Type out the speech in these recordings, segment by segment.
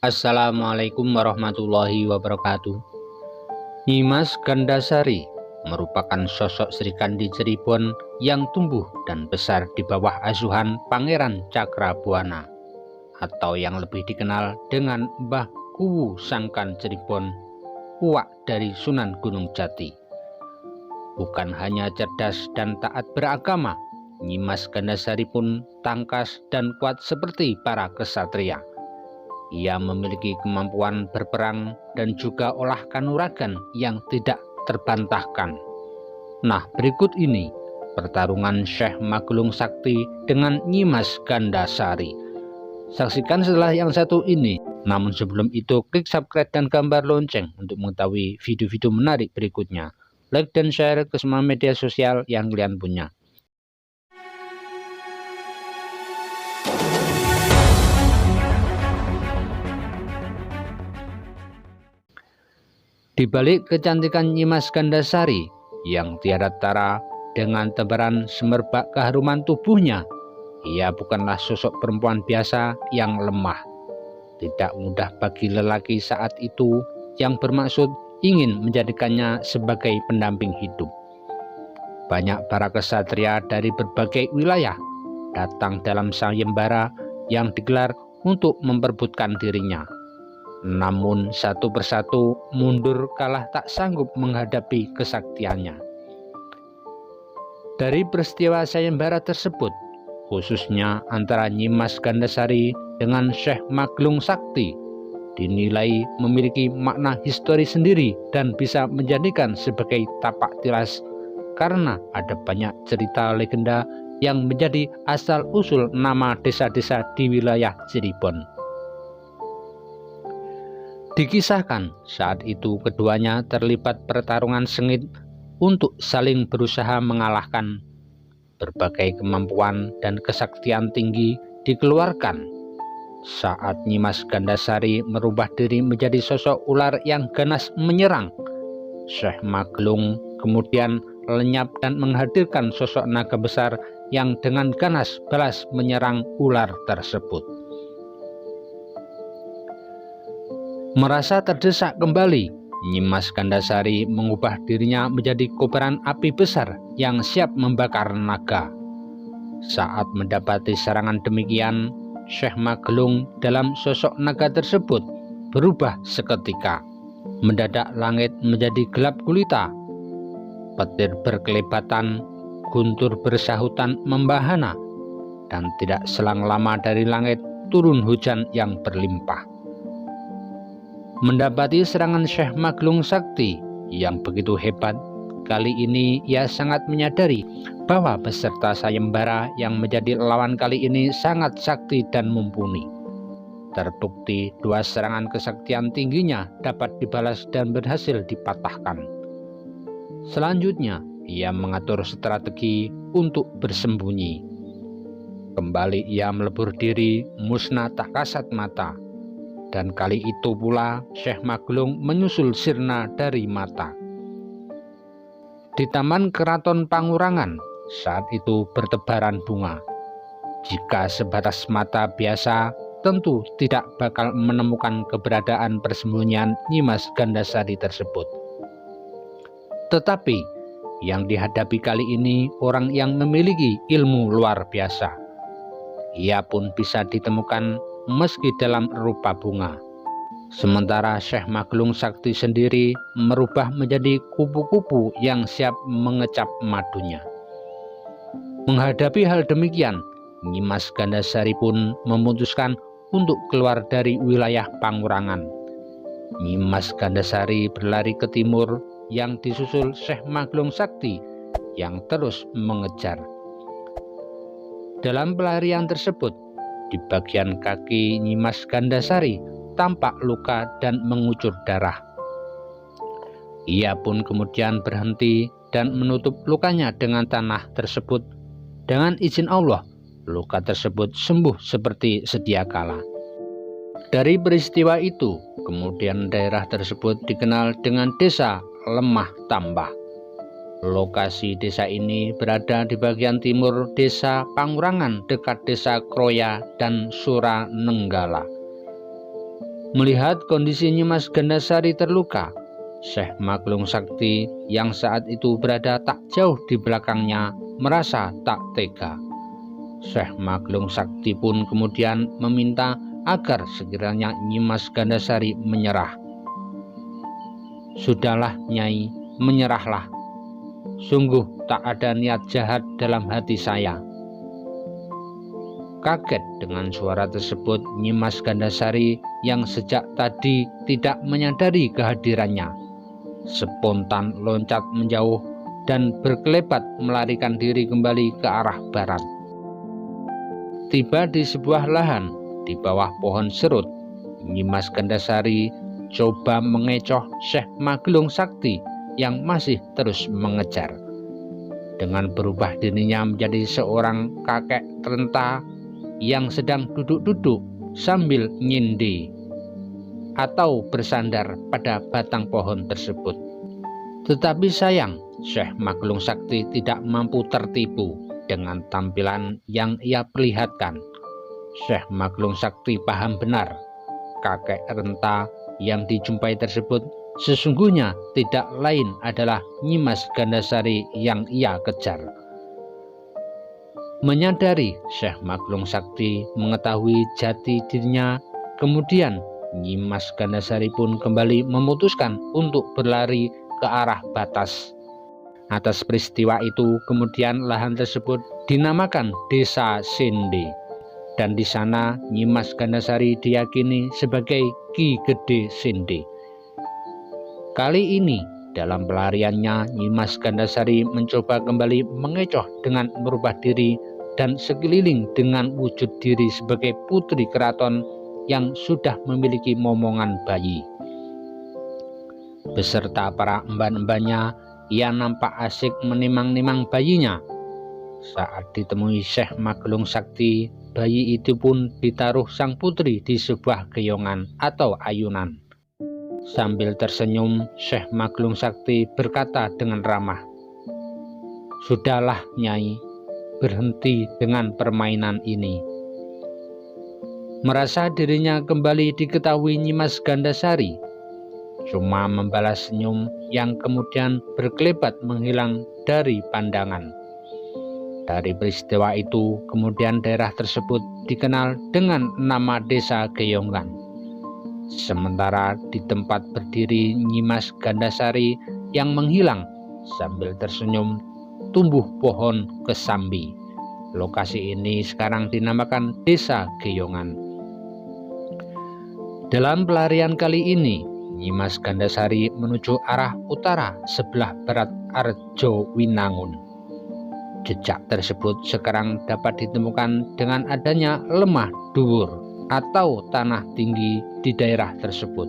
Assalamualaikum warahmatullahi wabarakatuh. Nyimas Gandasari merupakan sosok Srikandi Cirebon yang tumbuh dan besar di bawah asuhan Pangeran Cakrabuana atau yang lebih dikenal dengan Mbah Kuwu Sangkan Cirebon, uwak dari Sunan Gunung Jati. Bukan hanya cerdas dan taat beragama, Nyimas Gandasari pun tangkas dan kuat seperti para kesatria. Ia memiliki kemampuan berperang dan juga olah kanuragan yang tidak terbantahkan. Nah, berikut ini pertarungan Syekh Magelung Sakti dengan Nyimas Gandasari. Saksikan setelah yang satu ini. Namun sebelum itu, klik subscribe dan gambar lonceng untuk mengetahui video-video menarik berikutnya. Like dan share ke semua media sosial yang kalian punya. Di balik kecantikan Nyimas Gandasari yang tiada tara dengan tebaran semerbak keharuman tubuhnya, ia bukanlah sosok perempuan biasa yang lemah. Tidak mudah bagi lelaki saat itu yang bermaksud ingin menjadikannya sebagai pendamping hidup. Banyak para kesatria dari berbagai wilayah datang dalam sayembara yang digelar untuk memperebutkan dirinya. Namun satu persatu mundur kalah tak sanggup menghadapi kesaktiannya. Dari peristiwa sayembara tersebut, khususnya antara Nyimas Gandasari dengan Syekh Magelung Sakti, dinilai memiliki makna historis sendiri dan bisa menjadikan sebagai tapak tilas karena ada banyak cerita legenda yang menjadi asal-usul nama desa-desa di wilayah Cirebon. Dikisahkan saat itu keduanya terlibat pertarungan sengit untuk saling berusaha mengalahkan. Berbagai kemampuan dan kesaktian tinggi dikeluarkan saat Nyimas Gandasari merubah diri menjadi sosok ular yang ganas menyerang. Syekh Magelung kemudian lenyap dan menghadirkan sosok naga besar yang dengan ganas balas menyerang ular tersebut. Merasa terdesak kembali, Nyimas Gandasari mengubah dirinya menjadi kobaran api besar yang siap membakar naga. Saat mendapati serangan demikian, Syekh Magelung dalam sosok naga tersebut berubah seketika. Mendadak langit menjadi gelap gulita, petir berkelebatan, guntur bersahutan membahana, dan tidak selang lama dari langit turun hujan yang berlimpah. Mendapati serangan Syekh Magelung Sakti yang begitu hebat, kali ini ia sangat menyadari bahwa peserta sayembara yang menjadi lawan kali ini sangat sakti dan mumpuni. Terbukti dua serangan kesaktian tingginya dapat dibalas dan berhasil dipatahkan. Selanjutnya, ia mengatur strategi untuk bersembunyi. Kembali ia melebur diri, musnah tak kasat mata. Dan kali itu pula Syekh Magelung menyusul sirna dari mata. Di Taman Keraton Pangurangan saat itu bertebaran bunga. Jika sebatas mata biasa, tentu tidak bakal menemukan keberadaan persembunyian Nyimas Gandasari tersebut. Tetapi yang dihadapi kali ini orang yang memiliki ilmu luar biasa. Ia pun bisa ditemukan meski dalam rupa bunga. Sementara Syekh Magelung Sakti sendiri merubah menjadi kupu-kupu yang siap mengecap madunya. Menghadapi hal demikian, Nyimas Gandasari pun memutuskan untuk keluar dari wilayah Pangurangan. Nyimas Gandasari berlari ke timur yang disusul Syekh Magelung Sakti yang terus mengejar. Dalam pelarian tersebut, di bagian kaki Nyimas Gandasari tampak luka dan mengucur darah. Ia pun kemudian berhenti dan menutup lukanya dengan tanah tersebut. Dengan izin Allah, luka tersebut sembuh seperti sedia kala. Dari peristiwa itu, kemudian daerah tersebut dikenal dengan Desa Lemah Tambah. Lokasi desa ini berada di bagian timur Desa Pangurangan dekat Desa Kroya dan Suranenggala. Melihat kondisi Nyimas Gandasari terluka, Syekh Maglung Sakti yang saat itu berada tak jauh di belakangnya merasa tak tega. Syekh Maglung Sakti pun kemudian meminta agar sekiranya Nyimas Gandasari menyerah. "Sudahlah Nyai, menyerahlah. Sungguh tak ada niat jahat dalam hati saya." Kaget dengan suara tersebut, Nyimas Gandasari yang sejak tadi tidak menyadari kehadirannya spontan loncat menjauh dan berkelebat melarikan diri kembali ke arah barat. Tiba di sebuah lahan di bawah pohon serut, Nyimas Gandasari coba mengecoh Syekh Maglung Sakti yang masih terus mengejar. Dengan berubah dirinya menjadi seorang kakek renta yang sedang duduk-duduk sambil nyindi atau bersandar pada batang pohon tersebut. Tetapi sayang, Syekh Maglung Sakti tidak mampu tertipu dengan tampilan yang ia perlihatkan. Syekh Maglung Sakti paham benar, kakek renta yang dijumpai tersebut sesungguhnya tidak lain adalah Nyimas Gandasari yang ia kejar. Menyadari Syekh Maglung Sakti mengetahui jati dirinya, kemudian Nyimas Gandasari pun kembali memutuskan untuk berlari ke arah batas. Atas peristiwa itu kemudian lahan tersebut dinamakan Desa Sinde, dan di sana Nyimas Gandasari diyakini sebagai Ki Gede Sinde. Kali ini dalam pelariannya, Nyimas Gandasari mencoba kembali mengecoh dengan merubah diri dan sekeliling dengan wujud diri sebagai putri keraton yang sudah memiliki momongan bayi. Beserta para emban-embannya, ia nampak asik menimang-nimang bayinya. Saat ditemui Syekh Maglung Sakti, bayi itu pun ditaruh sang putri di sebuah geyongan atau ayunan. Sambil tersenyum, Syekh Maglung Sakti berkata dengan ramah, "Sudahlah Nyai, berhenti dengan permainan ini." Merasa dirinya kembali diketahui Nyimas Gandasari, cuma membalas senyum yang kemudian berkelebat menghilang dari pandangan. Dari peristiwa itu, kemudian daerah tersebut dikenal dengan nama Desa Geyongan. Sementara di tempat berdiri Nyimas Gandasari yang menghilang, sambil tersenyum tumbuh pohon kesambi. Lokasi ini sekarang dinamakan Desa Geyongan. Dalam pelarian kali ini, Nyimas Gandasari menuju arah utara sebelah barat Arjo Winangun. Jejak tersebut sekarang dapat ditemukan dengan adanya lemah dhuwur atau tanah tinggi di daerah tersebut.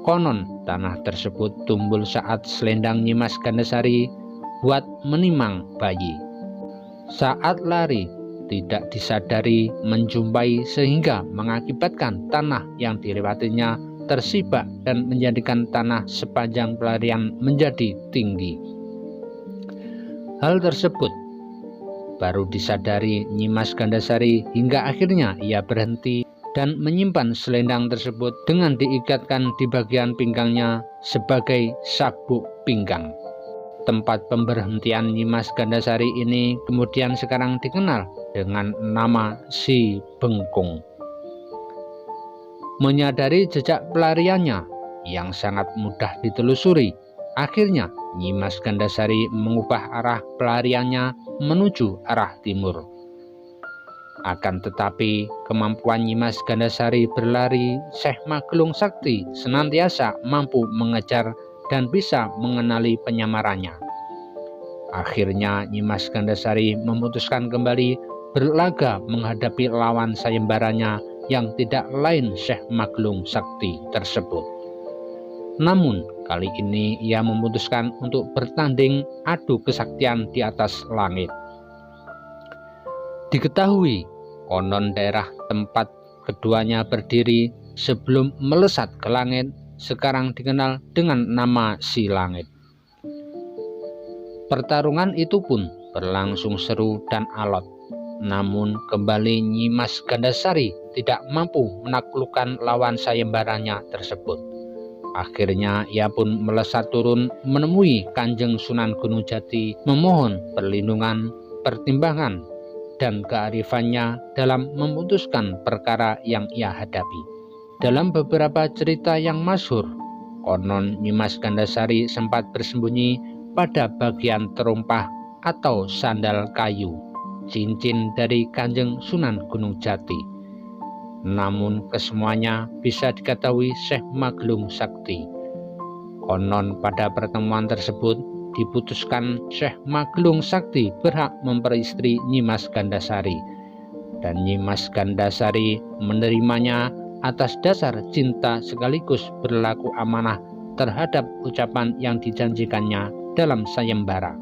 Konon tanah tersebut tumbuh saat selendang Nyimas Gandasari buat menimang bayi. Saat lari, tidak disadari menjumpai sehingga mengakibatkan tanah yang dilewatinya tersibak dan menjadikan tanah sepanjang pelarian menjadi tinggi. Hal tersebut baru disadari Nyimas Gandasari hingga akhirnya ia berhenti dan menyimpan selendang tersebut dengan diikatkan di bagian pinggangnya sebagai sabuk pinggang. Tempat pemberhentian Nyimas Gandasari ini kemudian sekarang dikenal dengan nama Si Bengkung. Menyadari jejak pelariannya yang sangat mudah ditelusuri, akhirnya Nyimas Gandasari mengubah arah pelariannya menuju arah timur. Akan tetapi kemampuan Nyimas Gandasari berlari, Syekh Maglung Sakti senantiasa mampu mengejar dan bisa mengenali penyamarannya. Akhirnya Nyimas Gandasari memutuskan kembali berlaga menghadapi lawan sayembaranya yang tidak lain Syekh Maglung Sakti tersebut. Namun kali ini ia memutuskan untuk bertanding adu kesaktian di atas langit. Diketahui konon daerah tempat keduanya berdiri sebelum melesat ke langit sekarang dikenal dengan nama Si Langit. Pertarungan itu pun berlangsung seru dan alot. Namun kembali Nyimas Gandasari tidak mampu menaklukkan lawan sayembaranya tersebut. Akhirnya ia pun melesat turun menemui Kanjeng Sunan Gunung Jati, memohon perlindungan, pertimbangan, dan kearifannya dalam memutuskan perkara yang ia hadapi. Dalam beberapa cerita yang masyhur, konon Nyimas Gandasari sempat bersembunyi pada bagian terompah atau sandal kayu, cincin dari Kanjeng Sunan Gunung Jati. Namun kesemuanya bisa diketahui Syekh Magelung Sakti. Konon pada pertemuan tersebut diputuskan Syekh Magelung Sakti berhak memperistri Nyimas Gandasari, dan Nyimas Gandasari menerimanya atas dasar cinta sekaligus berlaku amanah terhadap ucapan yang dijanjikannya dalam sayembara.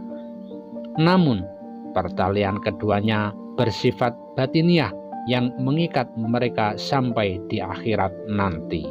Namun pertalian keduanya bersifat batiniah yang mengikat mereka sampai di akhirat nanti.